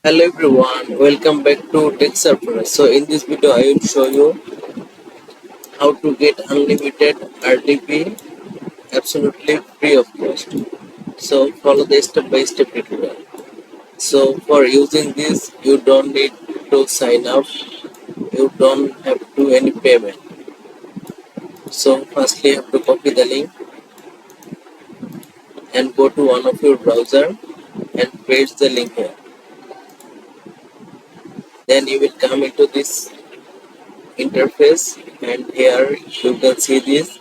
Hello everyone, welcome back to Tech Surprise. So in this video I will show you how to get unlimited RDP absolutely free of cost. So follow the step by step tutorial. So for using this you don't need to sign up, you don't have to do any payment. So firstly you have to copy the link and go to one of your browser and paste the link here. Then you will come into this interface and here you can see this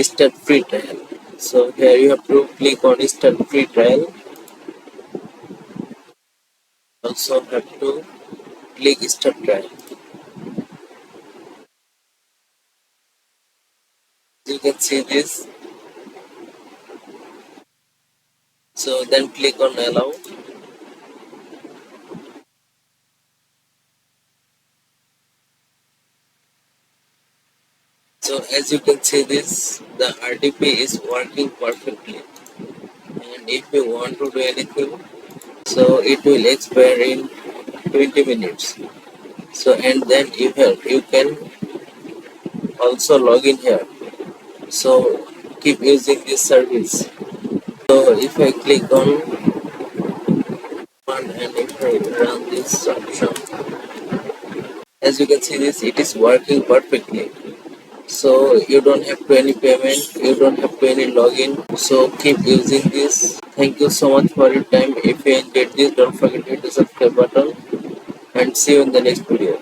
start free trial. So here you have to click on start free trial. Also have to click start trial. You can see this. So then click on allow. So as you can see this, the RDP is working perfectly. And if you want to do anything, so it will expire in 20 minutes. So and then you can also log in here. So keep using this service. So if I click on one and if I run this option, as you can see this, it is working perfectly. So you don't have to any payment, you don't have to any login. So keep using this. Thank you so much for your time. If you enjoyed this, don't forget to hit the subscribe button and see you in the next video.